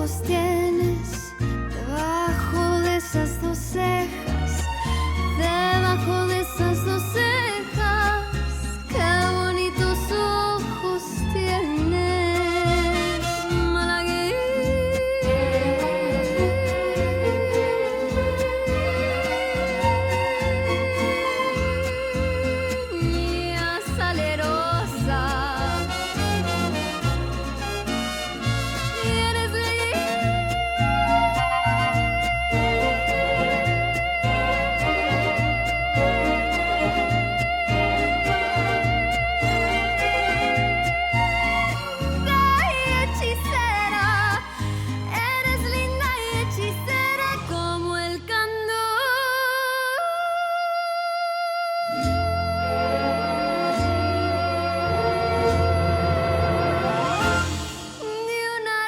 ojos tienes debajo de esas dos cejas? Debajo de esas dos cejas, qué bonitos ojos tienes, malagueña salerosa. Y eres hechicera, eres linda y hechicera como el candor de una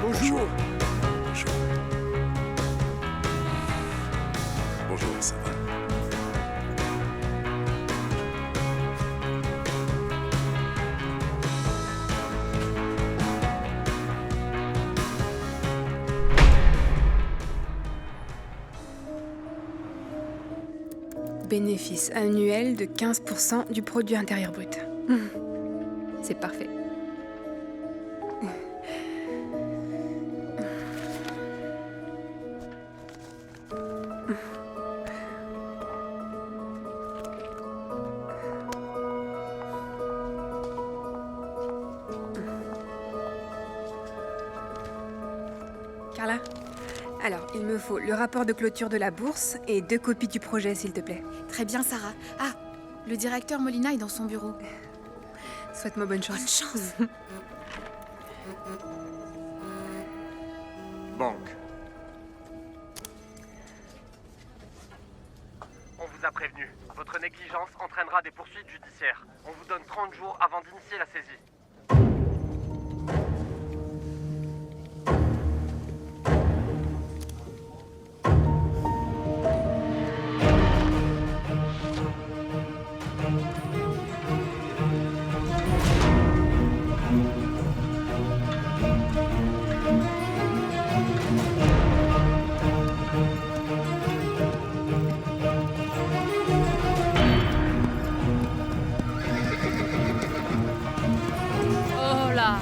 Bonjour. Bonjour, ça va? Bénéfice annuel de 15% du produit intérieur brut. C'est parfait. Carla, alors, il me faut le rapport de clôture de la bourse et 2 copies du projet, s'il te plaît. Très bien, Sarah. Ah, le directeur Molina est dans son bureau. Souhaite-moi bonne chance. Bonne chance. Banque. On vous a prévenu. Votre négligence entraînera des poursuites judiciaires. On vous donne 30 jours avant d'initier la saisie. Oh là.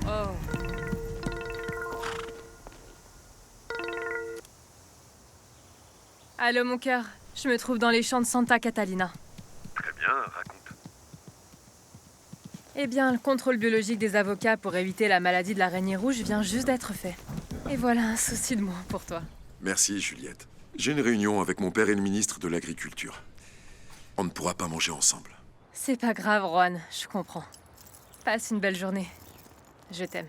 Oh. Allô mon cœur, je me trouve dans les champs de Santa Catalina. Très bien, raconte. Eh bien, le contrôle biologique des avocats pour éviter la maladie de l'araignée rouge vient juste d'être fait. Et voilà un souci de moins pour toi. Merci, Juliette. J'ai une réunion avec mon père et le ministre de l'Agriculture. On ne pourra pas manger ensemble. C'est pas grave, Juan, je comprends. Passe une belle journée. Je t'aime.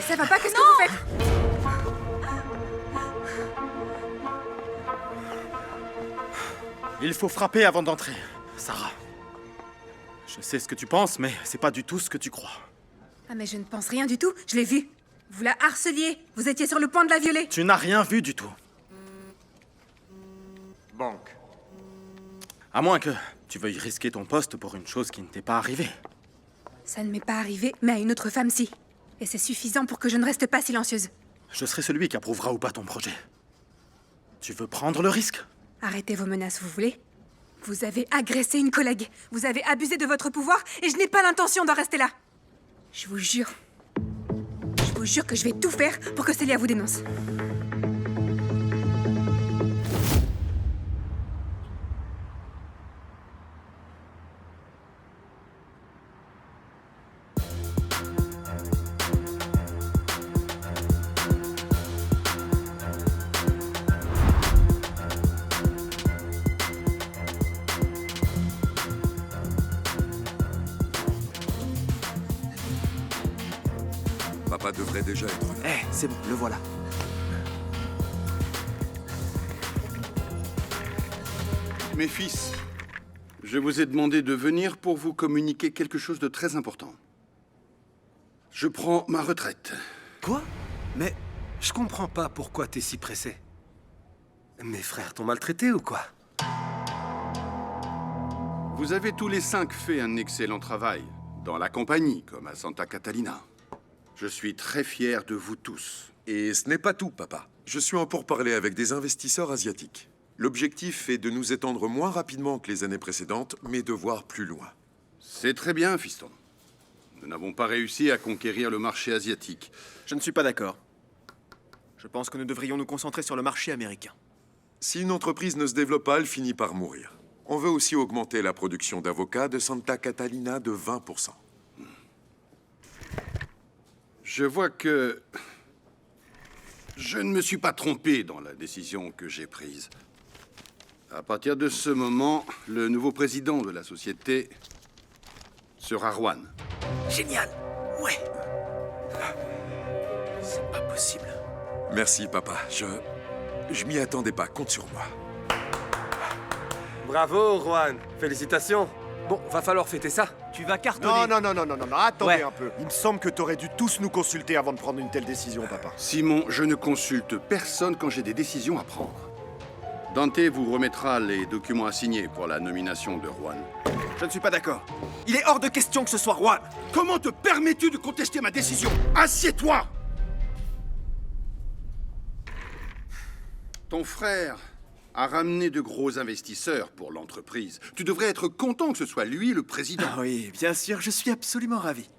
Ça va pas, qu'est-ce que vous faites? Il faut frapper avant d'entrer, Sarah. Je sais ce que tu penses, mais c'est pas du tout ce que tu crois. Ah mais je ne pense rien du tout, je l'ai vu. Vous la harceliez, vous étiez sur le point de la violer. Tu n'as rien vu du tout. Banque. À moins que tu veuilles risquer ton poste pour une chose qui ne t'est pas arrivée. Ça ne m'est pas arrivé, mais à une autre femme si. Et c'est suffisant pour que je ne reste pas silencieuse. Je serai celui qui approuvera ou pas ton projet. Tu veux prendre le risque? Arrêtez vos menaces, vous voulez? Vous avez agressé une collègue, vous avez abusé de votre pouvoir, et je n'ai pas l'intention d'en rester là. Je vous jure que je vais tout faire pour que Célia vous dénonce. Papa devrait déjà être là. Eh, c'est bon, le voilà. Mes fils, je vous ai demandé de venir pour vous communiquer quelque chose de très important. Je prends ma retraite. Quoi? Mais je comprends pas pourquoi t'es si pressé. Mes frères t'ont maltraité ou quoi? Vous avez tous les 5 fait un excellent travail, dans la compagnie comme à Santa Catalina. Je suis très fier de vous tous. Et ce n'est pas tout, papa. Je suis en pourparlers avec des investisseurs asiatiques. L'objectif est de nous étendre moins rapidement que les années précédentes, mais de voir plus loin. C'est très bien, fiston. Nous n'avons pas réussi à conquérir le marché asiatique. Je ne suis pas d'accord. Je pense que nous devrions nous concentrer sur le marché américain. Si une entreprise ne se développe pas, elle finit par mourir. On veut aussi augmenter la production d'avocats de Santa Catalina de 20%. Je vois que je ne me suis pas trompé dans la décision que j'ai prise. À partir de ce moment, le nouveau président de la société sera Juan. Génial! Ouais! C'est pas possible. Merci, papa. Je m'y attendais pas. Compte sur moi. Bravo, Juan. Félicitations. Bon, va falloir fêter ça. Tu vas cartonner. Non, attendez Ouais. un peu. Il me semble que t'aurais dû tous nous consulter avant de prendre une telle décision, papa. Simon, je ne consulte personne quand j'ai des décisions à prendre. Dante vous remettra les documents à signer pour la nomination de Juan. Je ne suis pas d'accord. Il est hors de question que ce soit Juan. Comment te permets-tu de contester ma décision? Assieds-toi! Ton frère a ramené de gros investisseurs pour l'entreprise. Tu devrais être content que ce soit lui le président. Ah oui, bien sûr, je suis absolument ravi.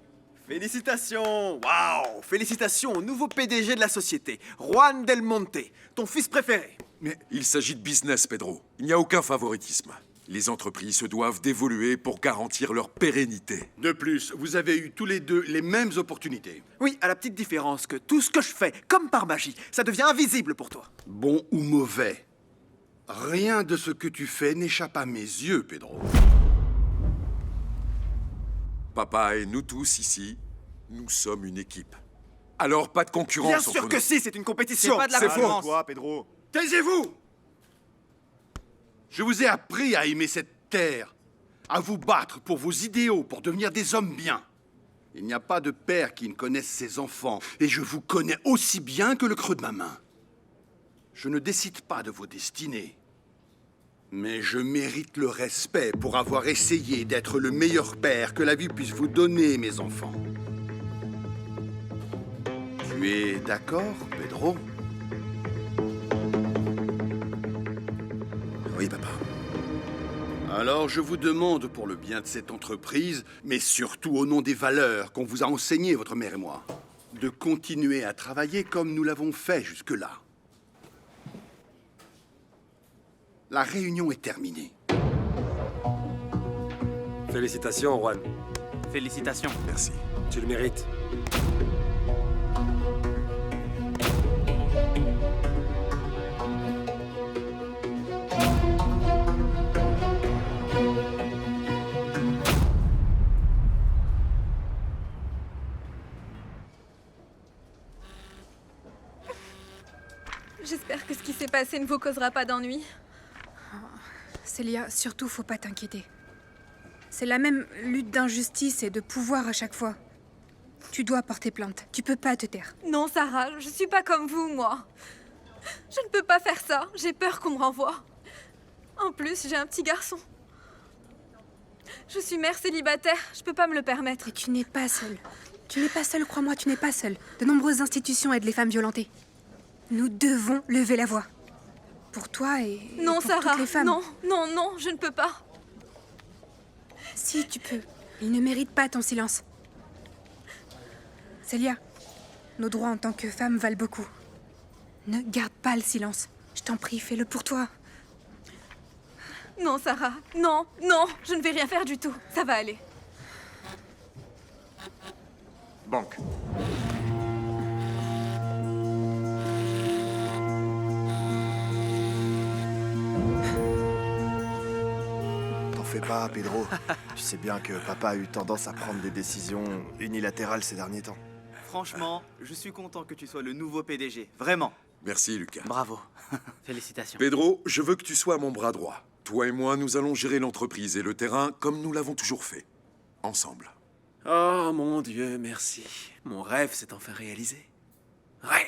Félicitations! Waouh! Félicitations au nouveau PDG de la société, Juan Del Monte, ton fils préféré. Mais il s'agit de business, Pedro. Il n'y a aucun favoritisme. Les entreprises se doivent d'évoluer pour garantir leur pérennité. De plus, vous avez eu tous les deux les mêmes opportunités. Oui, à la petite différence que tout ce que je fais, comme par magie, ça devient invisible pour toi. Bon ou mauvais, rien de ce que tu fais n'échappe à mes yeux, Pedro. Papa et nous tous ici, nous sommes une équipe. Alors pas de concurrence Bien entre sûr nous. que si, c'est une compétition. C'est pas de la C'est concurrence. Toi, Pedro. Taisez-vous! Je vous ai appris à aimer cette terre, à vous battre pour vos idéaux, pour devenir des hommes bien. Il n'y a pas de père qui ne connaisse ses enfants, et je vous connais aussi bien que le creux de ma main. Je ne décide pas de vos destinées, mais je mérite le respect pour avoir essayé d'être le meilleur père que la vie puisse vous donner, mes enfants. Tu es d'accord, Pedro? Oui, papa. Alors je vous demande pour le bien de cette entreprise, mais surtout au nom des valeurs qu'on vous a enseignées, votre mère et moi, de continuer à travailler comme nous l'avons fait jusque-là. La réunion est terminée. Félicitations, Juan. Félicitations. Merci. Tu le mérites. ce qui s'est passé ne vous causera pas d'ennui. Célia, surtout, faut pas t'inquiéter. C'est la même lutte d'injustice et de pouvoir à chaque fois. Tu dois porter plainte. Tu peux pas te taire. Non, Sarah, je suis pas comme vous, moi. Je ne peux pas faire ça. J'ai peur qu'on me renvoie. En plus, j'ai un petit garçon. Je suis mère célibataire. Je peux pas me le permettre. Et tu n'es pas seule. Tu n'es pas seule, crois-moi, tu n'es pas seule. De nombreuses institutions aident les femmes violentées. Nous devons lever la voix. Pour toi et Non, pour Sarah, toutes les femmes. non, non, non, je ne peux pas. Si, tu peux. Ils ne méritent pas ton silence. Célia, nos droits en tant que femmes valent beaucoup. Ne garde pas le silence. Je t'en prie, fais-le pour toi. Non, Sarah, non, non, je ne vais rien faire du tout. Ça va aller. Banque. T'en fais pas, Pedro. Tu sais bien que papa a eu tendance à prendre des décisions unilatérales ces derniers temps. Franchement, je suis content que tu sois le nouveau PDG. Vraiment. Merci, Lucas. Bravo. Félicitations. Pedro, je veux que tu sois mon bras droit. Toi et moi, nous allons gérer l'entreprise et le terrain comme nous l'avons toujours fait. Ensemble. Oh mon Dieu, merci. Mon rêve s'est enfin réalisé. Ouais.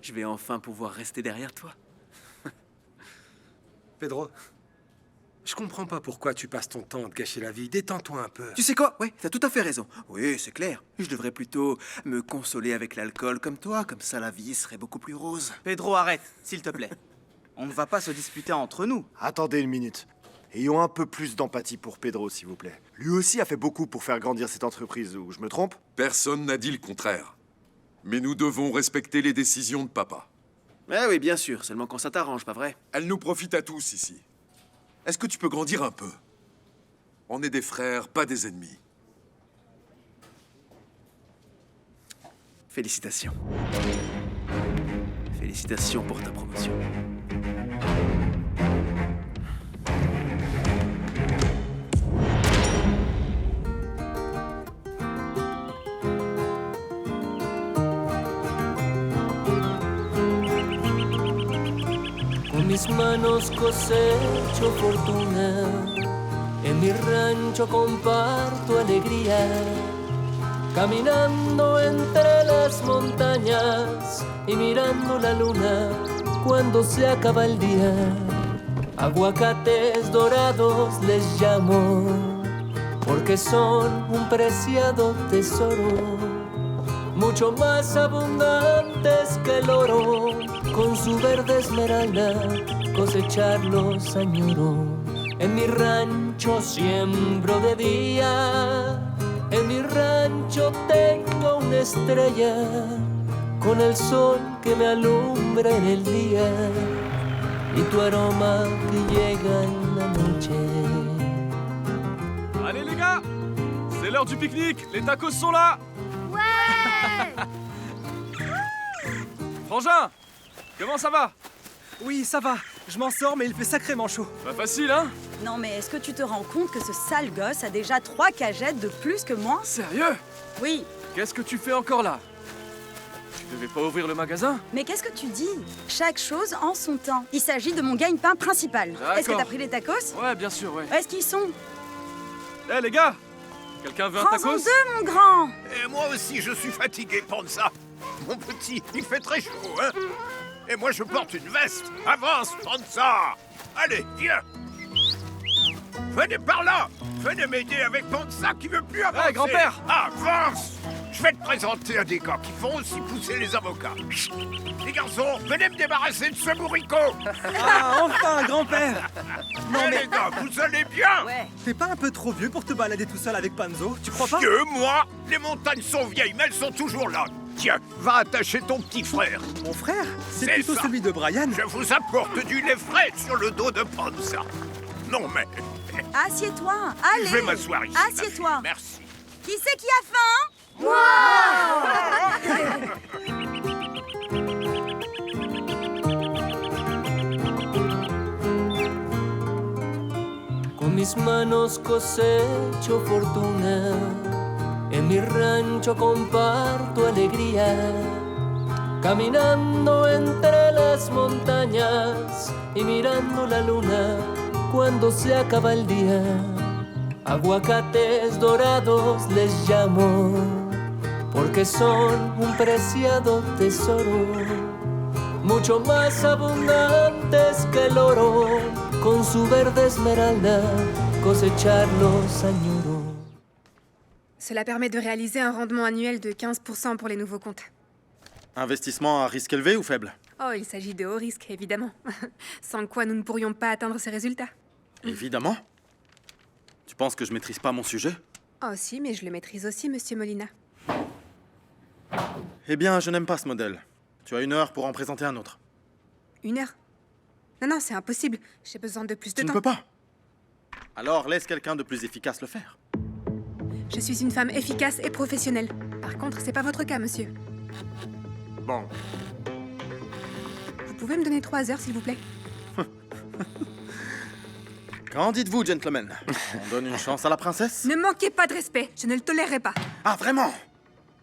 Je vais enfin pouvoir rester derrière toi. Pedro, je comprends pas pourquoi tu passes ton temps à te gâcher la vie. Détends-toi un peu. Tu sais quoi? Ouais, t'as tout à fait raison. Oui, c'est clair. Je devrais plutôt me consoler avec l'alcool comme toi, comme ça la vie serait beaucoup plus rose. Pedro, arrête, s'il te plaît. On ne va pas se disputer entre nous. Attendez une minute. Ayons un peu plus d'empathie pour Pedro, s'il vous plaît. Lui aussi a fait beaucoup pour faire grandir cette entreprise, ou je me trompe? Personne n'a dit le contraire. Mais nous devons respecter les décisions de papa. Eh oui, bien sûr, seulement quand ça t'arrange, pas vrai? Elle nous profite à tous ici. Est-ce que tu peux grandir un peu? On est des frères, pas des ennemis. Félicitations. Félicitations pour ta promotion. Con mis manos cosecho fortuna, en mi rancho comparto alegría, caminando entre las montañas y mirando la luna cuando se acaba el día. Aguacates dorados les llamo, porque son un preciado tesoro, mucho más abundantes que el oro. Con su verde esmeralda cosecharlos añoro. En mi rancho siembro de día, en mi rancho tengo una estrella, con el sol que me alumbra en el día y tu aroma que llega en la noche. Allez les gars, c'est l'heure du pique-nique, les tacos sont là. Ouais. Frangin, comment ça va? Oui, ça va. Je m'en sors, mais il fait sacrément chaud. Pas facile, hein? Non, mais est-ce que tu te rends compte que ce sale gosse a déjà 3 cagettes de plus que moi? Sérieux? Oui. Qu'est-ce que tu fais encore là? Tu devais pas ouvrir le magasin? Mais qu'est-ce que tu dis? Chaque chose en son temps. Il s'agit de mon gagne-pain principal. Est-ce que t'as pris les tacos? Ouais, bien sûr, ouais. Où est-ce qu'ils sont? Eh les gars, quelqu'un veut un Prends-en tacos? 2, mon grand! Et moi aussi, je suis fatigué, Panza. Mon petit, il fait très chaud, hein? Et moi, je porte une veste. Avance, Panza! Allez, viens! Venez par là! Venez m'aider avec Panza qui veut plus avancer! Hey, grand-père! Avance! Je vais te présenter à des gars qui font aussi pousser les avocats. Chut. Les garçons, venez me débarrasser de ce bourricot! Ah, enfin, grand-père! Non, mais les gars, vous allez bien? Ouais. T'es pas un peu trop vieux pour te balader tout seul avec Panzo? Tu crois pas? Vieux, moi? Les montagnes sont vieilles, mais elles sont toujours là. Tiens, va attacher ton petit frère. Mon frère? C'est C'est plutôt ça. celui de Brian. Je vous apporte du lait frais sur le dos de Panza. Non, mais... Assieds-toi! Allez! Je vais m'asseoir ici. ma Assieds-toi! fille. Merci. Qui c'est qui a faim? Con mis manos cosecho fortuna, en mi rancho comparto alegría, caminando entre las montañas y mirando la luna cuando se acaba el día. Aguacates dorados les llamo, porque son un preciado tesoro, mucho más abundantes que el oro, con su verde esmeralda cosecharlos añoro. Cela permet de réaliser un rendement annuel de 15% pour les nouveaux comptes. Investissement à risque élevé ou faible? Oh, il s'agit de haut risque, évidemment. Sans quoi nous ne pourrions pas atteindre ces résultats. Évidemment. Tu penses que je maîtrise pas mon sujet? Oh si, mais je le maîtrise aussi, Monsieur Molina. Eh bien, je n'aime pas ce modèle. Tu as 1 heure pour en présenter un autre. 1 heure? Non, c'est impossible. J'ai besoin de plus de temps. Tu ne peux pas. Alors laisse quelqu'un de plus efficace le faire. Je suis une femme efficace et professionnelle. Par contre, c'est pas votre cas, monsieur. Bon. Vous pouvez me donner 3 heures, s'il vous plaît? Qu'en dites-vous, gentlemen? On donne une chance à la princesse? Ne manquez pas de respect, je ne le tolérerai pas. Ah, vraiment?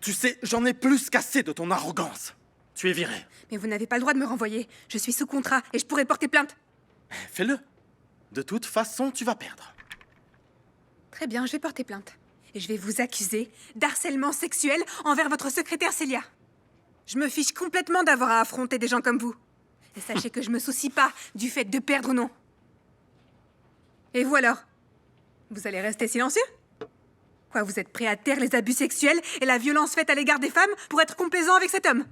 Tu sais, j'en ai plus qu'assez de ton arrogance. Tu es viré. Mais vous n'avez pas le droit de me renvoyer. Je suis sous contrat et je pourrais porter plainte. Fais-le. De toute façon, tu vas perdre. Très bien, je vais porter plainte. Et je vais vous accuser d'harcèlement sexuel envers votre secrétaire Célia. Je me fiche complètement d'avoir à affronter des gens comme vous. Et sachez que je me soucie pas du fait de perdre ou non. Et vous alors? Vous allez rester silencieux? Quoi, vous êtes prêt à taire les abus sexuels et la violence faite à l'égard des femmes pour être complaisant avec cet homme?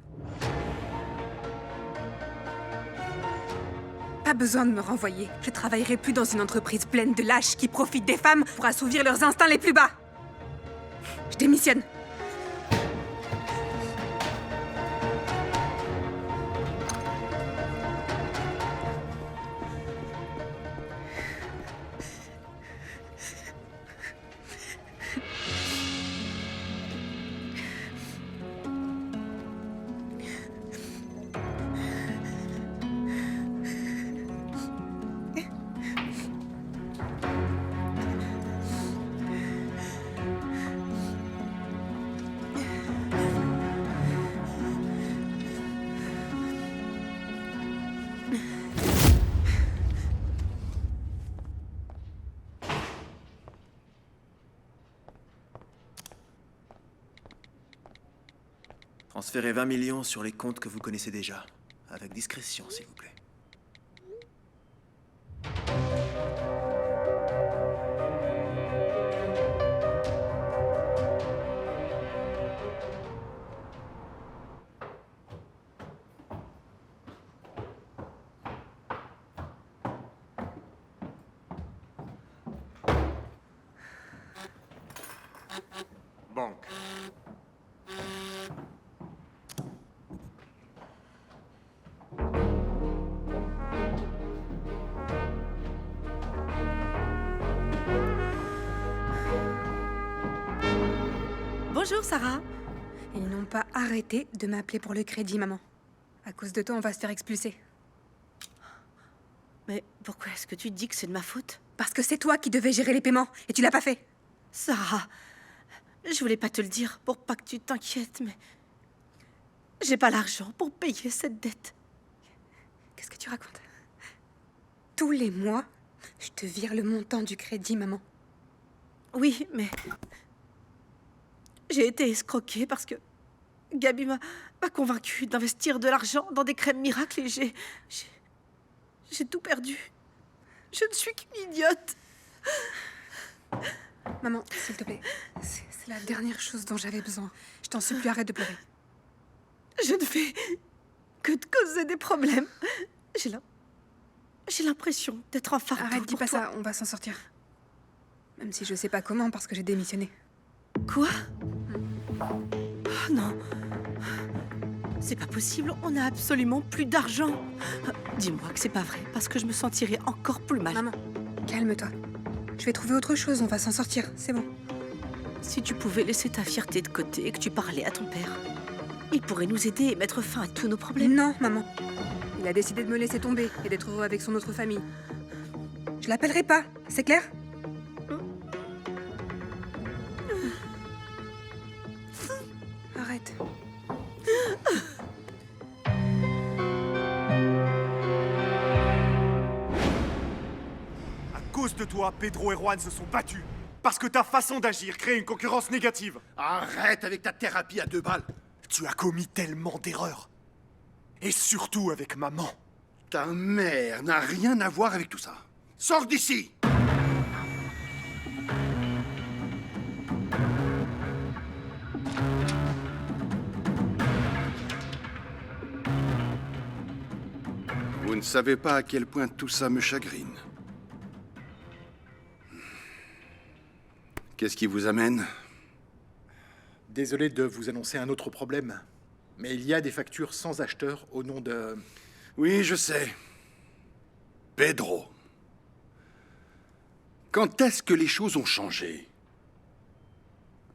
Pas besoin de me renvoyer. Je travaillerai plus dans une entreprise pleine de lâches qui profitent des femmes pour assouvir leurs instincts les plus bas. Je démissionne. Transférez 20 millions sur les comptes que vous connaissez déjà. Avec discrétion, s'il vous plaît. Banque. Bonjour, Sarah. Ils n'ont pas arrêté de m'appeler pour le crédit, maman. À cause de toi, on va se faire expulser. Mais pourquoi est-ce que tu dis que c'est de ma faute? Parce que c'est toi qui devais gérer les paiements, et tu l'as pas fait. Sarah, je voulais pas te le dire pour pas que tu t'inquiètes, mais... j'ai pas l'argent pour payer cette dette. Qu'est-ce que tu racontes? Tous les mois, je te vire le montant du crédit, maman. Oui, mais... j'ai été escroquée parce que Gabi m'a convaincue d'investir de l'argent dans des crèmes miracles et j'ai tout perdu. Je ne suis qu'une idiote. Maman, s'il te plaît, c'est la dernière chose dont j'avais besoin. Je t'en supplie, arrête de pleurer. Je ne fais que de causer des problèmes. J'ai l'impression d'être un fardeau. Arrête, dis pas ça, on va s'en sortir. Même si je sais pas comment parce que j'ai démissionné. Quoi? Oh non. C'est pas possible, on n'a absolument plus d'argent. Dis-moi que c'est pas vrai, parce que je me sentirais encore plus mal. Maman, calme-toi. Je vais trouver autre chose, on va s'en sortir, c'est bon. Si tu pouvais laisser ta fierté de côté et que tu parlais à ton père, il pourrait nous aider et mettre fin à tous nos problèmes. Non, maman. Il a décidé de me laisser tomber et d'être heureux avec son autre famille. Je l'appellerai pas, c'est clair? Arrête. cause de toi, Pedro et Juan se sont battus. Parce que ta façon d'agir crée une concurrence négative. Arrête avec ta thérapie à 2 balles. Tu as commis tellement d'erreurs. Et surtout avec maman. Ta mère n'a rien à voir avec tout ça. Sors d'ici! Vous ne savez pas à quel point tout ça me chagrine. Qu'est-ce qui vous amène? Désolé de vous annoncer un autre problème, mais il y a des factures sans acheteur au nom de... Oui, je sais. Pedro. Quand est-ce que les choses ont changé?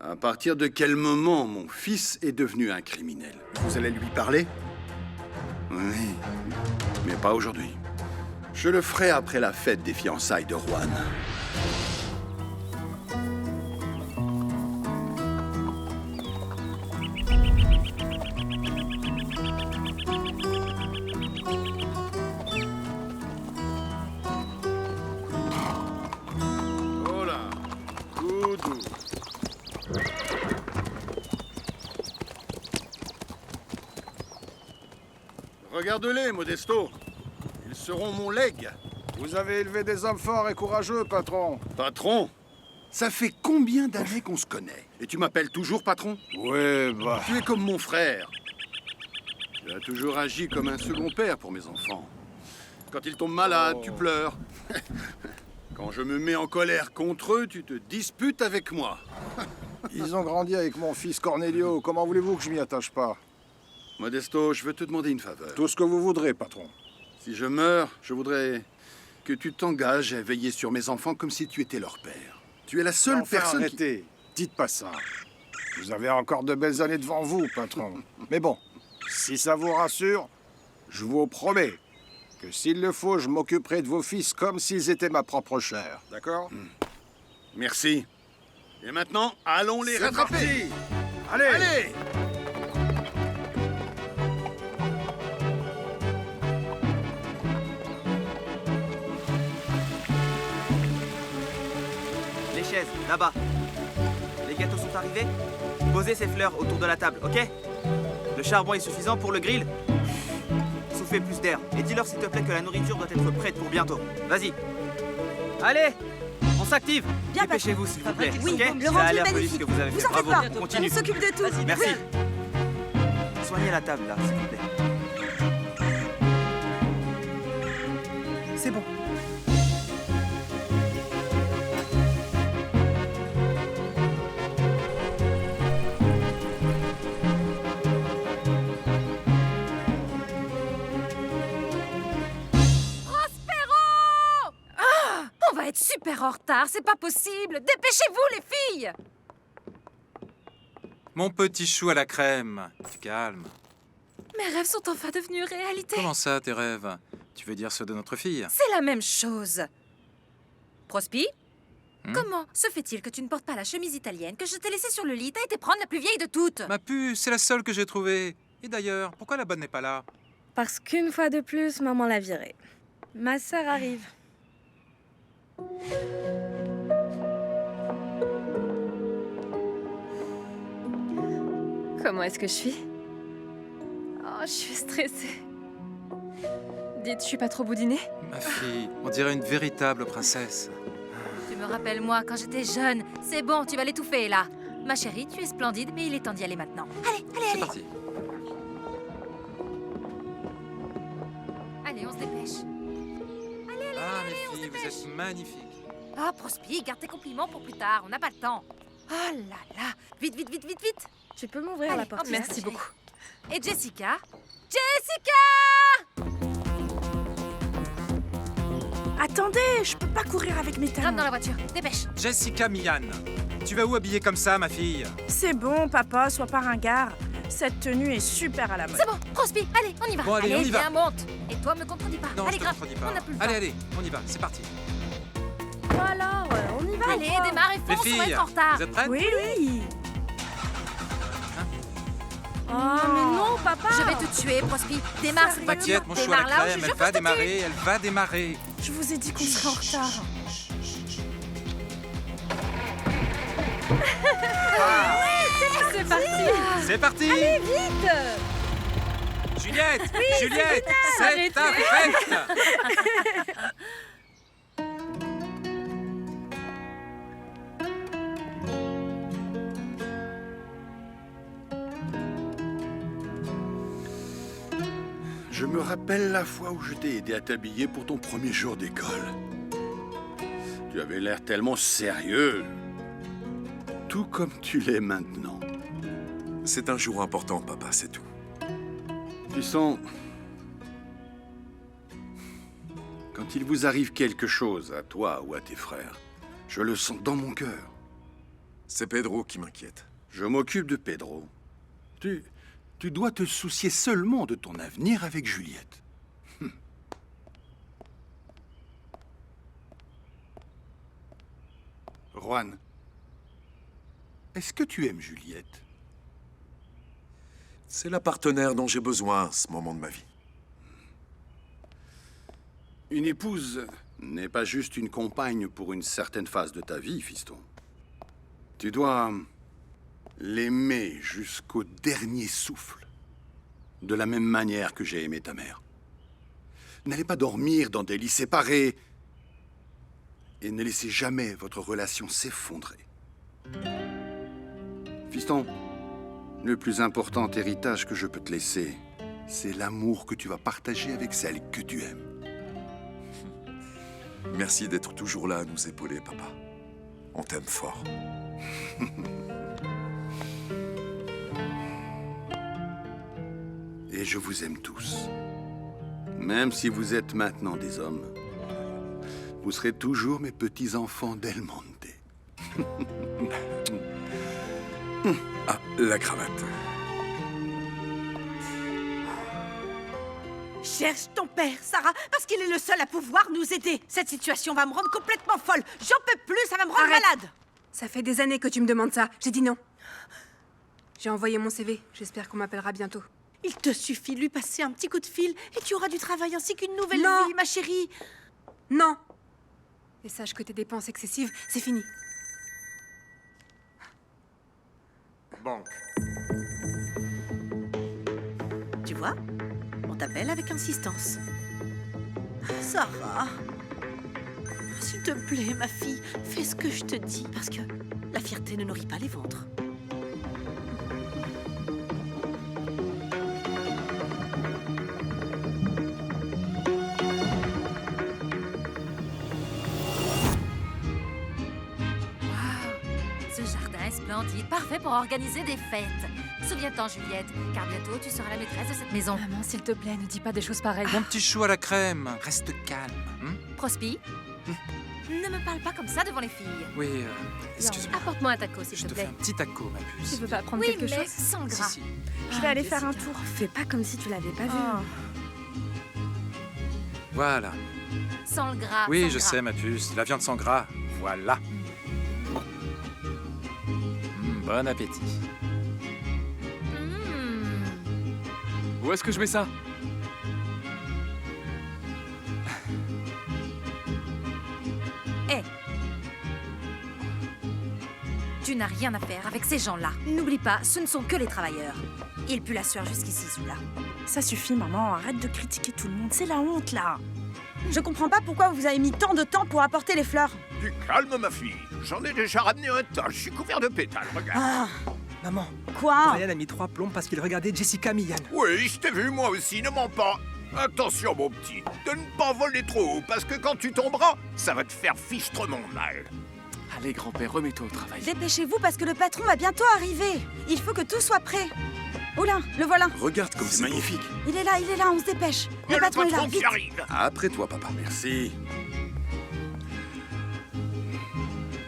À partir de quel moment mon fils est devenu un criminel? Vous allez lui parler? Oui, mais pas aujourd'hui. Je le ferai après la fête des fiançailles de Juan. Oh là, tout doux. Regarde-les, Modesto. Ils seront mon legs. Vous avez élevé des hommes forts et courageux, patron. Patron? Ça fait combien d'années qu'on se connaît? Et tu m'appelles toujours patron? Ouais, bah... Tu es comme mon frère. Tu as toujours agi comme un second père pour mes enfants. Quand ils tombent malades, tu pleures. Quand je me mets en colère contre eux, tu te disputes avec moi. Ils ont grandi avec mon fils Cornelio. Comment voulez-vous que je m'y attache pas? Modesto, je veux te demander une faveur. Tout ce que vous voudrez, patron. Si je meurs, je voudrais que tu t'engages à veiller sur mes enfants comme si tu étais leur père. Tu es la seule personne arrêtez. Dites pas ça. Vous avez encore de belles années devant vous, patron. Mais bon, si ça vous rassure, je vous promets que s'il le faut, je m'occuperai de vos fils comme s'ils étaient ma propre chair. D'accord? Merci. Et maintenant, allons les C'est rattraper. parti. Allez. Allez! Les chaises, là-bas. Les gâteaux sont arrivés? Posez ces fleurs autour de la table, ok? Le charbon est suffisant pour le grill? Soufflez plus d'air. Et dis-leur s'il te plaît que la nourriture doit être prête pour bientôt. Vas-y. Allez! On s'active! Dépêchez-vous s'il vous plaît, Oui, ok? le Ça rendu a l'air est joli ce que vous avez Vous fait. en faites Bravo, pas. continue. On s'occupe de tout. Merci. Soignez la table là, s'il vous plaît. C'est bon. On va être super en retard, c'est pas possible. Dépêchez-vous, les filles. Mon petit chou à la crème. Calme. Mes rêves sont enfin devenus réalité. Comment ça, tes rêves? Tu veux dire ceux de notre fille? C'est la même chose. Prospi, comment se fait-il que tu ne portes pas la chemise italienne que je t'ai laissée sur le lit? T'as été prendre la plus vieille de toutes. Ma puce, c'est la seule que j'ai trouvée. Et d'ailleurs, pourquoi la bonne n'est pas là? Parce qu'une fois de plus, maman l'a virée. Ma sœur arrive. Comment est-ce que je suis? Oh, je suis stressée. Dites, je suis pas trop boudinée? Ma fille, on dirait une véritable princesse. Tu me rappelles moi quand j'étais jeune. C'est bon, tu vas l'étouffer là. Ma chérie, tu es splendide, mais il est temps d'y aller maintenant. Allez, allez, C'est allez. parti. Allez, on se dépêche. Ah, mes filles, vous êtes magnifiques. Oh, Prospi, garde tes compliments pour plus tard, on n'a pas le temps. Oh là là. Vite, vite, vite, vite, vite. Tu peux m'ouvrir la porte? Merci beaucoup. Et Jessica? Jessica! Attendez, je peux pas courir avec mes talons. Rentre dans la voiture, dépêche. Jessica Mian, tu vas où habillée comme ça, ma fille? C'est bon, papa, sois pas ringard. Cette tenue est super à la mode. C'est bon, Prospi, allez, on y va. Bon, allez, on y va. Viens, monte. Et toi, me contredis pas. Non, allez, je te grave, contredis pas. on n'a plus le Allez, temps. allez, on y va, c'est parti. Bon alors, on y va. Allez, quoi. démarre et Les fonce, on va filles, être en retard. vous êtes prêtes? Oui, oui. Oh, mais non, papa. Je vais te tuer, Prospi. Démarre, T'inquiète, mon chou à la démarre là, crème, elle va démarrer, elle va démarrer. Je vous ai dit qu'on serait en retard. C'est parti. C'est parti. Allez, vite. Juliette, Oui, Juliette, c'est c'est ta fête. Je me rappelle la fois où je t'ai aidé à t'habiller pour ton premier jour d'école. Tu avais l'air tellement sérieux. Tout comme tu l'es maintenant. C'est un jour important, papa, c'est tout. Fiston, quand il vous arrive quelque chose à toi ou à tes frères, je le sens dans mon cœur. C'est Pedro qui m'inquiète. Je m'occupe de Pedro. Tu dois te soucier seulement de ton avenir avec Juliette. Juan, est-ce que tu aimes Juliette? C'est la partenaire dont j'ai besoin à ce moment de ma vie. Une épouse n'est pas juste une compagne pour une certaine phase de ta vie, fiston. Tu dois l'aimer jusqu'au dernier souffle, de la même manière que j'ai aimé ta mère. N'allez pas dormir dans des lits séparés et ne laissez jamais votre relation s'effondrer. Fiston, le plus important héritage que je peux te laisser, c'est l'amour que tu vas partager avec celle que tu aimes. Merci d'être toujours là à nous épauler, papa. On t'aime fort. Et je vous aime tous. Même si vous êtes maintenant des hommes, vous serez toujours mes petits-enfants Del Monte. Ah, la cravate. Cherche ton père, Sarah, parce qu'il est le seul à pouvoir nous aider. Cette situation va me rendre complètement folle. J'en peux plus, ça va me rendre malade. Ça fait des années que tu me demandes ça. J'ai dit non. J'ai envoyé mon CV. J'espère qu'on m'appellera bientôt. Il te suffit de lui passer un petit coup de fil et tu auras du travail ainsi qu'une nouvelle Non. vie, ma chérie. Non. Et sache que tes dépenses excessives, c'est fini. Banque. Tu vois, on t'appelle avec insistance. Sarah, s'il te plaît, ma fille, fais ce que je te dis, parce que la fierté ne nourrit pas les ventres. Ce jardin est splendide, parfait pour organiser des fêtes. Souviens-t'en, Juliette, car bientôt tu seras la maîtresse de cette maison. Maman, s'il te plaît, ne dis pas des choses pareilles. Mon petit chou à la crème, reste calme. Prospi, ne me parle pas comme ça devant les filles. Oui, excuse-moi. Apporte-moi un taco, s'il Je te te plaît. fais un petit taco, ma puce. Tu veux pas prendre Oui, quelque mais chose sans gras. Si. Je vais aller faire un tour. Fais pas comme si tu l'avais pas vu. Voilà. Sans le gras. Oui, sans je gras. sais, ma puce. La viande sans gras. Voilà. Bon appétit. Où est-ce que je mets ça? Hé, tu n'as rien à faire avec ces gens-là. N'oublie pas, ce ne sont que les travailleurs. Ils puent la sueur jusqu'ici, celui-là. Ça suffit, maman. Arrête de critiquer tout le monde. C'est la honte, là. Je comprends pas pourquoi vous avez mis tant de temps pour apporter les fleurs. Du calme, ma fille. J'en ai déjà ramené un tas. Je suis couvert de pétales, regarde. Ah, Maman, quoi? Brian a mis 3 plombes parce qu'il regardait Jessica Millan. Oui, je t'ai vu, moi aussi, ne mens pas. Attention, mon petit, de ne pas voler trop haut, parce que quand tu tomberas, ça va te faire fichtrement mal. Allez, grand-père, remets-toi au travail. Dépêchez-vous parce que le patron va bientôt arriver. Il faut que tout soit prêt. Oula, le voilà. Regarde comme c'est magnifique. Il est là, on se dépêche. Le patron est là, vite. Après toi, papa. Merci.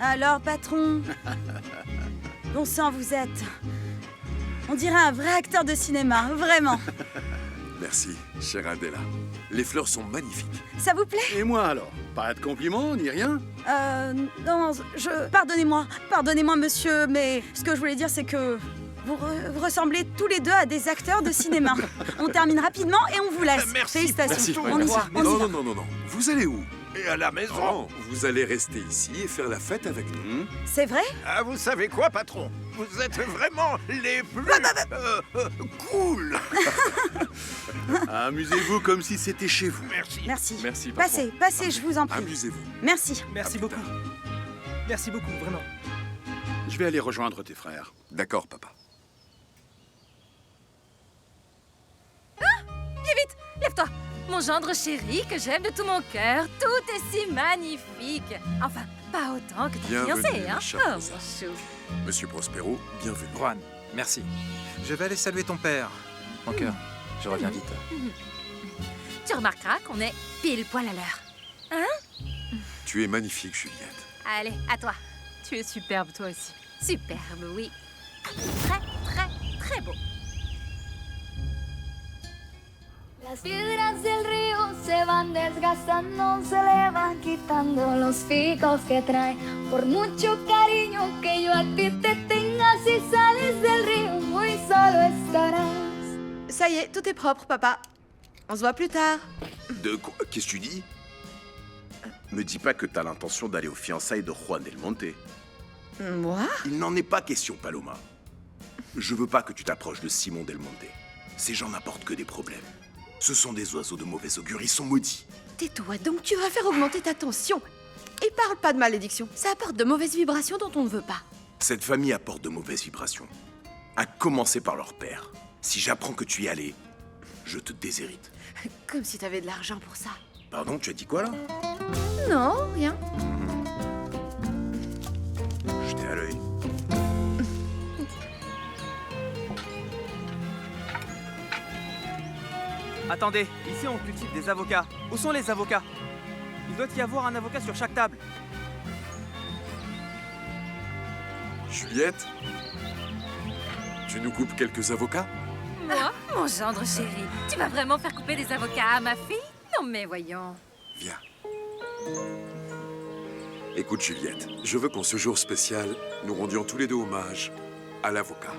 Alors, patron. Bon sang, vous êtes. On dirait un vrai acteur de cinéma, vraiment. Merci, chère Adela. Les fleurs sont magnifiques. Ça vous plaît? Et moi alors? Pas de compliments, ni rien? Non, Pardonnez-moi, monsieur, mais ce que je voulais dire, c'est que vous ressemblez tous les deux à des acteurs de cinéma. On termine rapidement et on vous laisse. Merci. Félicitations. Merci. On y va. Non. Vous allez où? Et à la maison. Non, vous allez rester ici et faire la fête avec nous. C'est vrai? Ah, vous savez quoi, patron? Vous êtes vraiment les plus... cool. Amusez-vous comme si c'était chez vous. Merci. Merci. Merci, patron. Passez, je vous en prie. Amusez-vous. Merci. Merci beaucoup. Merci beaucoup, vraiment. Je vais aller rejoindre tes frères. D'accord, papa. Viens vite, lève-toi. Mon gendre chéri que j'aime de tout mon cœur. Tout est si magnifique. Enfin, pas autant que ta Bienvenue, fiancée, hein. ma chère Oh, Rosa. mon chou. Monsieur Prospero, bienvenue. Juan, merci. Je vais aller saluer ton père. Mon cœur, je reviens vite. Tu remarqueras qu'on est pile poil à l'heure. Hein? Tu es magnifique, Juliette. Allez, à toi. Tu es superbe, toi aussi. Superbe, oui. Très, très, très beau. Las piedras del río se van desgastando, se le van quitando los picos que trae. Por mucho cariño que yo a ti te tenga, si sales del río muy solo estarás. Ça y est, tout est propre, papa. On se voit plus tard. De quoi? Qu'est-ce que tu dis? Me dis pas que t'as l'intention d'aller aux fiançailles de Juan Del Monte. Moi? Il n'en est pas question, Paloma. Je veux pas que tu t'approches de Simon Del Monte. Ces gens n'apportent que des problèmes. Ce sont des oiseaux de mauvais augure, ils sont maudits. Tais-toi donc, tu vas faire augmenter ta tension. Et parle pas de malédiction. Ça apporte de mauvaises vibrations dont on ne veut pas. Cette famille apporte de mauvaises vibrations. À commencer par leur père. Si j'apprends que tu y allais, je te déshérite. Comme si t'avais de l'argent pour ça. Pardon, tu as dit quoi là? Non, rien. Jetez à l'œil. Attendez, ici on cultive des avocats. Où sont les avocats? Il doit y avoir un avocat sur chaque table. Juliette, tu nous coupes quelques avocats? Moi, mon gendre chéri, tu vas vraiment faire couper des avocats à ma fille? Non mais voyons. Viens. Écoute, Juliette, je veux qu'en ce jour spécial, nous rendions tous les deux hommage à l'avocat,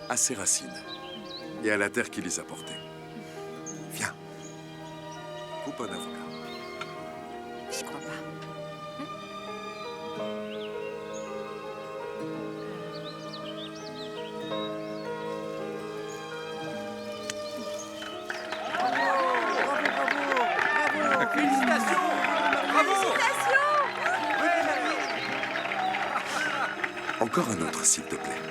à ses racines et à la terre qui les a portées. Viens. Coupe un avocat. Je crois pas. Félicitations! Bravo! Encore un autre, s'il te plaît.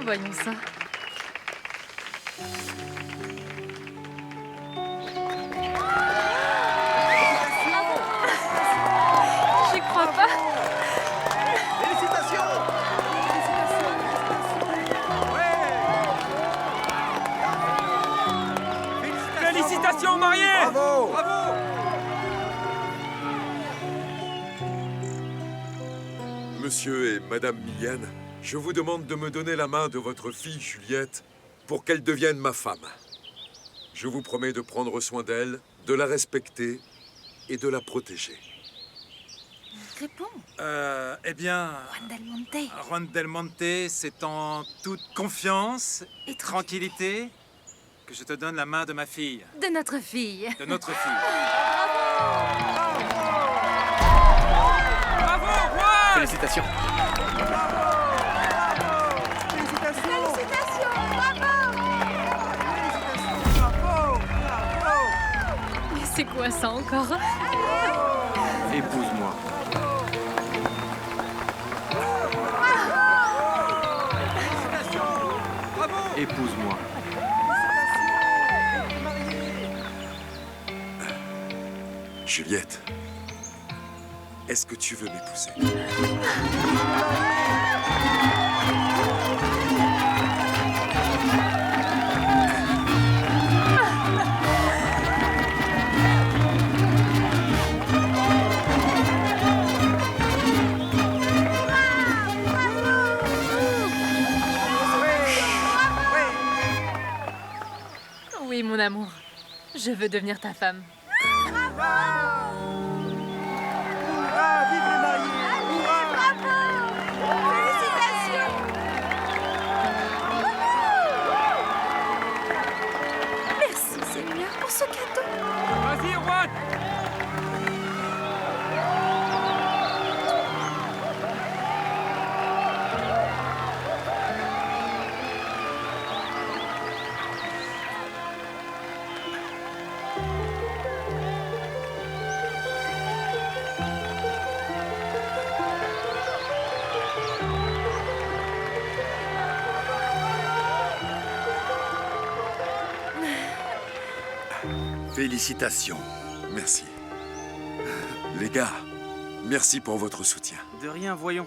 Voyons ça. J'y crois pas. Félicitations! Félicitations, mariés! Bravo! Bravo! Monsieur et Madame Miliane, je vous demande de me donner la main de votre fille Juliette pour qu'elle devienne ma femme. Je vous promets de prendre soin d'elle, de la respecter et de la protéger. Réponds. Eh bien, Juan Del Monte. Juan Del Monte, c'est en toute confiance et tranquillité que je te donne la main de ma fille, De notre fille. de notre fille. Bravo, Juan! Félicitations. Mais c'est quoi ça encore? Épouse-moi. Épouse-moi. Juliette, est-ce que tu veux m'épouser? amour. Je veux devenir ta femme. Hurrah, vive les mariés! Hurrah! Félicitations! Merci Seigneur pour ce cadeau. Vas-y, Juan! Félicitations. Merci. Les gars, merci pour votre soutien. De rien, voyons.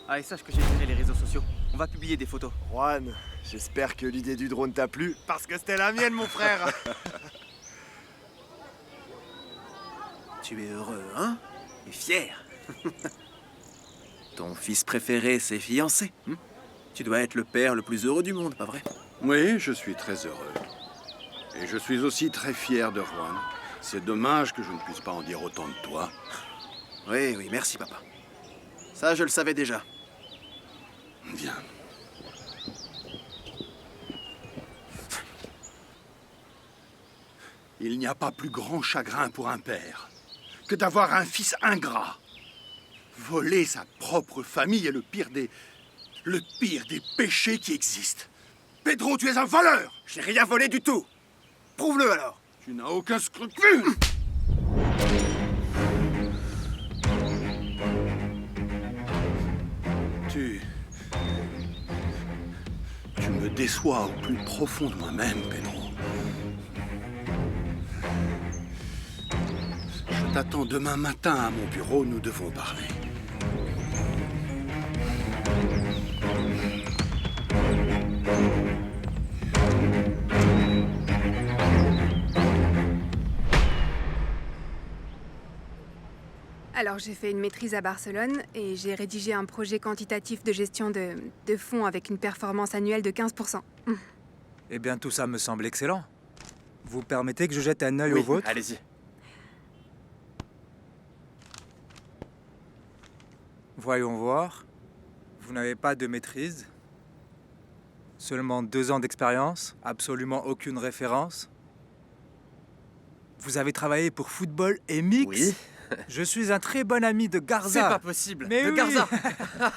Ah, et sache que j'ai géré les réseaux sociaux. On va publier des photos. Juan, j'espère que l'idée du drone t'a plu. Parce que c'était la mienne, mon frère. Tu es heureux, hein? Et fier. Ton fils préféré s'est fiancé. Tu dois être le père le plus heureux du monde, pas vrai? Oui, je suis très heureux. Et je suis aussi très fier de Juan. C'est dommage que je ne puisse pas en dire autant de toi. Oui, oui, merci, papa. Ça, je le savais déjà. Viens. Il n'y a pas plus grand chagrin pour un père que d'avoir un fils ingrat. Voler sa propre famille est le pire des péchés qui existent. Pedro, tu es un voleur! Je n'ai rien volé du tout! Prouve-le alors! Tu n'as aucun scrupule! Tu me déçois au plus profond de moi-même, Pedro. Je t'attends demain matin à mon bureau, nous devons parler. Alors, j'ai fait une maîtrise à Barcelone et j'ai rédigé un projet quantitatif de gestion de fonds avec une performance annuelle de 15%. Eh bien, tout ça me semble excellent. Vous permettez que je jette un œil au vôtre? Allez-y. Voyons voir. Vous n'avez pas de maîtrise? Seulement 2 ans d'expérience? Absolument aucune référence? Vous avez travaillé pour Football MX? Oui. Je suis un très bon ami de Garza. C'est pas possible. Mais de oui. Garza.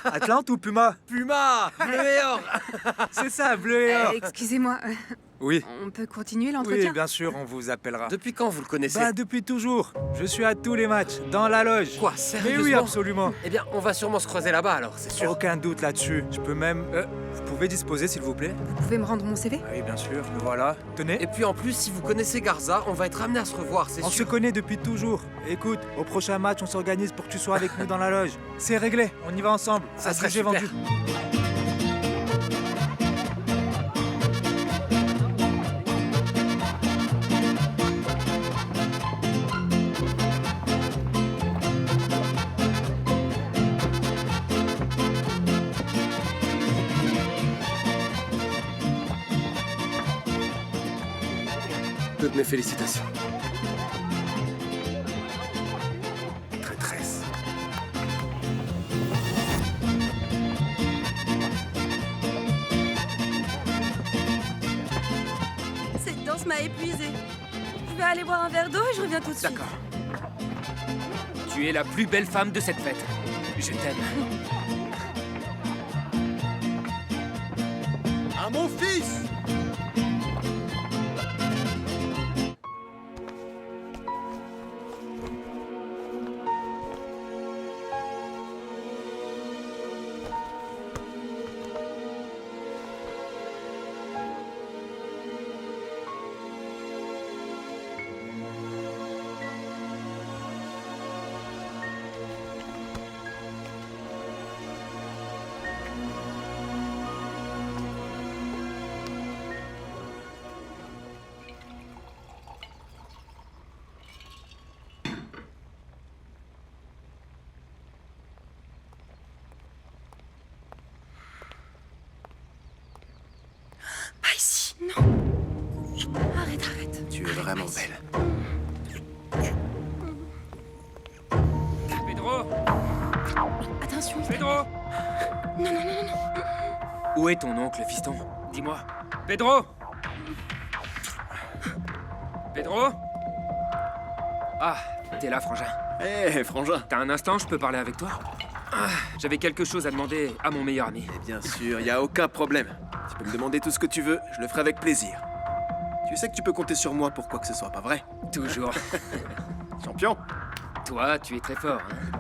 Atlante ou Puma? Puma. Bleu et or. C'est ça, bleu et or. Excusez-moi, Oui. on peut continuer l'entretien? Oui, bien sûr, on vous appellera. Depuis quand vous le connaissez? Bah, depuis toujours. Je suis à tous les matchs, dans la loge. Quoi, Mais sérieusement? oui, absolument. Eh bien, on va sûrement se croiser là-bas alors, c'est sûr. Aucun doute là-dessus. Je peux même... vous pouvez disposer, s'il vous plaît? Vous pouvez me rendre mon CV? Ah oui, bien sûr. Le voilà. Tenez. Et puis en plus, si vous connaissez Garza, on va être amené à se revoir, c'est On se sûr. connaît depuis toujours. Écoute, au prochain match, on s'organise pour que tu sois avec nous dans la loge. C'est réglé. On y va ensemble. Ça serait j'ai super. vendu. Toutes mes félicitations. Traîtresse. Cette danse m'a épuisée. Je vais aller boire un verre d'eau et je reviens tout de suite. D'accord. Tu es la plus belle femme de cette fête. Je t'aime. À mon fils! vraiment belle. Pedro! Attention. Pedro! Non, non, non, non, non. Où est ton oncle, fiston? Dis-moi. Pedro! Pedro? Ah, t'es là, frangin. Eh, frangin. T'as un instant, je peux parler avec toi? Ah, j'avais quelque chose à demander à mon meilleur ami. Bien sûr, y a aucun problème. Tu peux me demander tout ce que tu veux, je le ferai avec plaisir. Tu sais que tu peux compter sur moi pour quoi que ce soit, pas vrai? Toujours. Champion. Toi, tu es très fort, hein?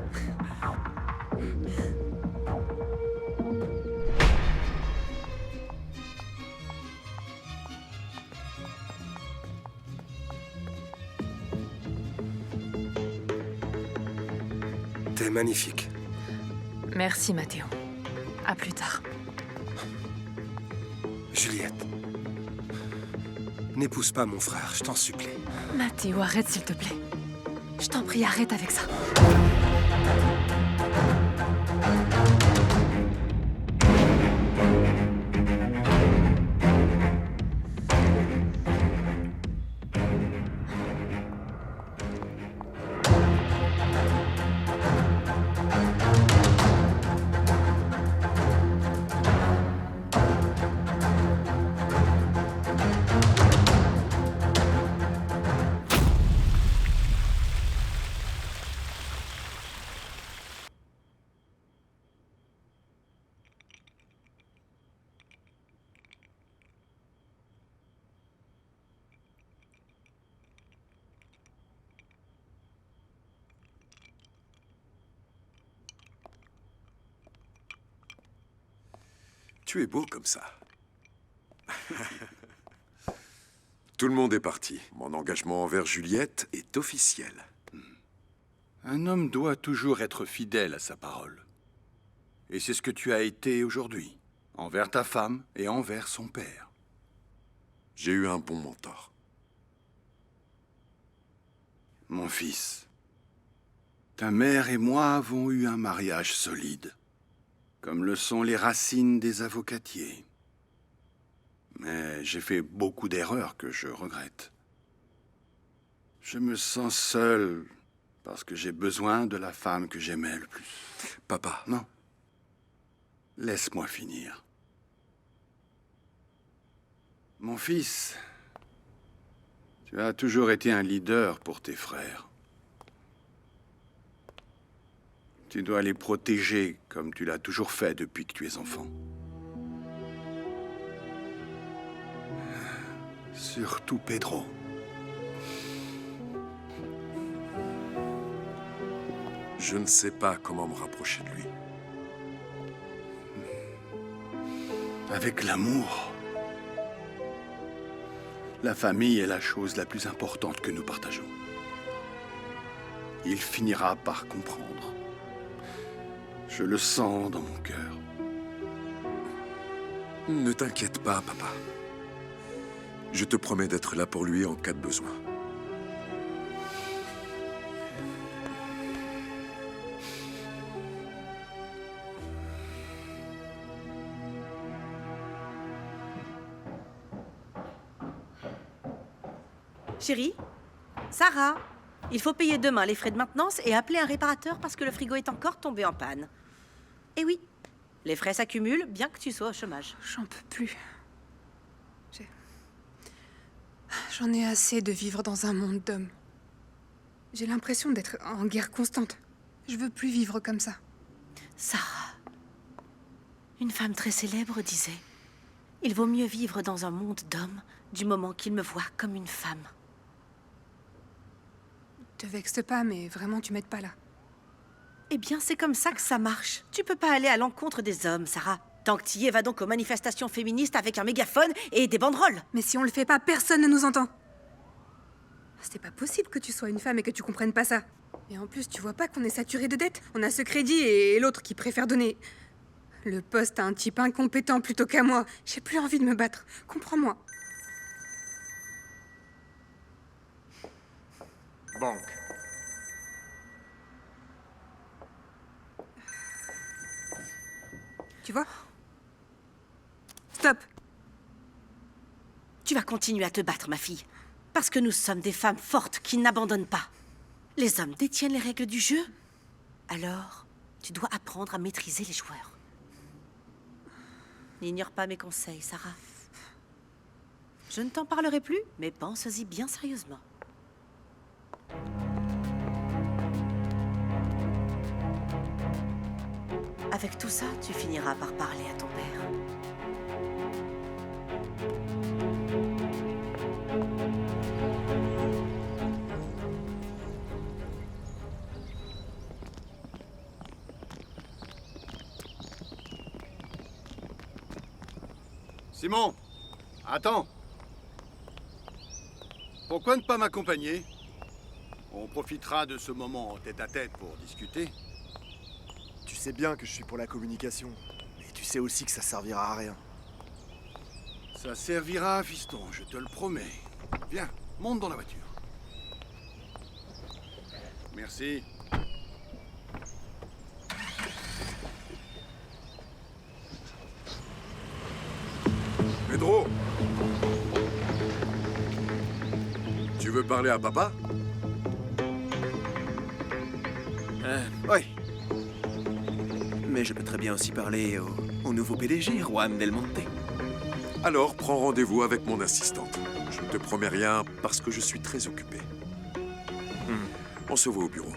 T'es magnifique. Merci, Mathéo. À plus tard. Juliette. N'épouse pas mon frère, je t'en supplie. Mathéo, arrête s'il te plaît. Je t'en prie, arrête avec ça. Tu es beau comme ça. Tout le monde est parti. Mon engagement envers Juliette est officiel. Un homme doit toujours être fidèle à sa parole. Et c'est ce que tu as été aujourd'hui, envers ta femme et envers son père. J'ai eu un bon mentor. Mon fils, ta mère et moi avons eu un mariage solide, comme le sont les racines des avocatiers. Mais j'ai fait beaucoup d'erreurs que je regrette. Je me sens seul parce que j'ai besoin de la femme que j'aimais le plus. Papa. Non. Laisse-moi finir. Mon fils, tu as toujours été un leader pour tes frères. Tu dois les protéger comme tu l'as toujours fait depuis que tu es enfant. Surtout Pedro. Je ne sais pas comment me rapprocher de lui. Avec l'amour. La famille est la chose la plus importante que nous partageons. Il finira par comprendre. Je le sens dans mon cœur. Ne t'inquiète pas, papa. Je te promets d'être là pour lui en cas de besoin. Chérie, Sarah, il faut payer demain les frais de maintenance et appeler un réparateur parce que le frigo est encore tombé en panne. Et oui, les frais s'accumulent bien que tu sois au chômage. J'en peux plus. J'en ai assez de vivre dans un monde d'hommes. J'ai l'impression d'être en guerre constante. Je veux plus vivre comme ça. Sarah, une femme très célèbre disait « Il vaut mieux vivre dans un monde d'hommes du moment qu'il me voit comme une femme. » Te vexe pas, mais vraiment, tu m'aides pas là. Eh bien, c'est comme ça que ça marche. Tu peux pas aller à l'encontre des hommes, Sarah. Tant que t'y es, va donc aux manifestations féministes avec un mégaphone et des banderoles. Mais si on le fait pas, personne ne nous entend. C'est pas possible que tu sois une femme et que tu comprennes pas ça. Et en plus, tu vois pas qu'on est saturé de dettes? On a ce crédit et l'autre qui préfère donner le poste à un type incompétent plutôt qu'à moi. J'ai plus envie de me battre. Comprends-moi. Banque. Tu vois? Stop. Tu vas continuer à te battre, ma fille. Parce que nous sommes des femmes fortes qui n'abandonnent pas. Les hommes détiennent les règles du jeu. Alors, tu dois apprendre à maîtriser les joueurs. N'ignore pas mes conseils, Sarah. Je ne t'en parlerai plus, mais pense-y bien sérieusement. Avec tout ça, tu finiras par parler à ton père. Simon, attends. Pourquoi ne pas m'accompagner? On profitera de ce moment en tête-à-tête pour discuter. Tu sais bien que je suis pour la communication, mais tu sais aussi que ça servira à rien. Ça servira, fiston, je te le promets. Viens, monte dans la voiture. Merci. Pedro! Tu veux parler à papa? Oui. Mais je peux très bien aussi parler au nouveau PDG, Juan Del Monte. Alors, prends rendez-vous avec mon assistante. Je ne te promets rien parce que je suis très occupé. On se voit au bureau.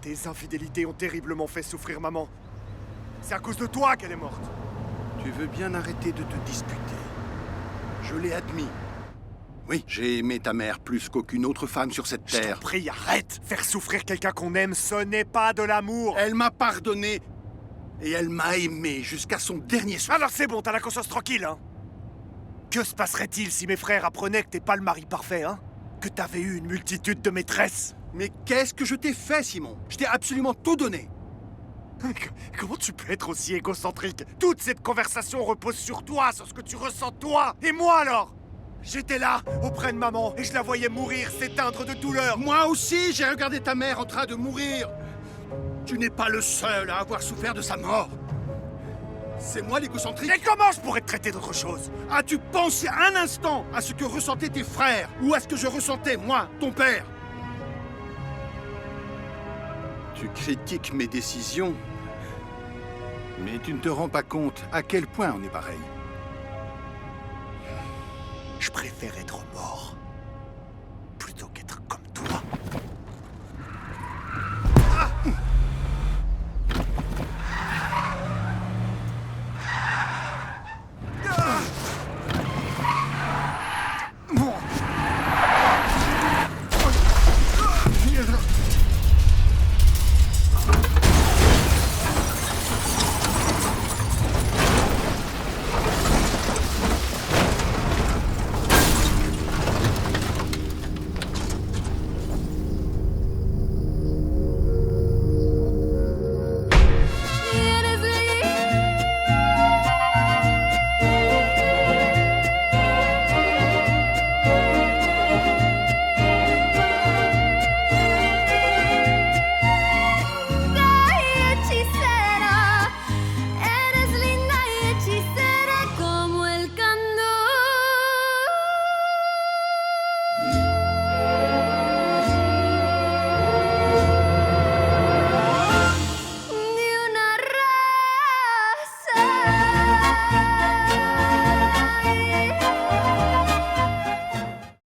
Tes infidélités ont terriblement fait souffrir maman. C'est à cause de toi qu'elle est morte. Tu veux bien arrêter de te disputer? Je l'ai admis. Oui, j'ai aimé ta mère plus qu'aucune autre femme sur cette terre. Je t'en prie, arrête! Faire souffrir quelqu'un qu'on aime, ce n'est pas de l'amour! Elle m'a pardonné et elle m'a aimé jusqu'à son dernier souffle. Alors c'est bon, t'as la conscience tranquille, hein? Que se passerait-il si mes frères apprenaient que t'es pas le mari parfait, hein? Que t'avais eu une multitude de maîtresses? Mais qu'est-ce que je t'ai fait, Simon? Je t'ai absolument tout donné. Comment tu peux être aussi égocentrique? Toute cette conversation repose sur toi, sur ce que tu ressens toi! Et moi alors? J'étais là, auprès de maman, et je la voyais mourir, s'éteindre de douleur. Moi aussi, j'ai regardé ta mère en train de mourir. Tu n'es pas le seul à avoir souffert de sa mort. C'est moi l'égocentrique. Et comment je pourrais te traiter d'autre chose? As-tu pensé un instant à ce que ressentaient tes frères? Ou à ce que je ressentais, moi, ton père? Tu critiques mes décisions, mais tu ne te rends pas compte à quel point on est pareil. Je préfère être mort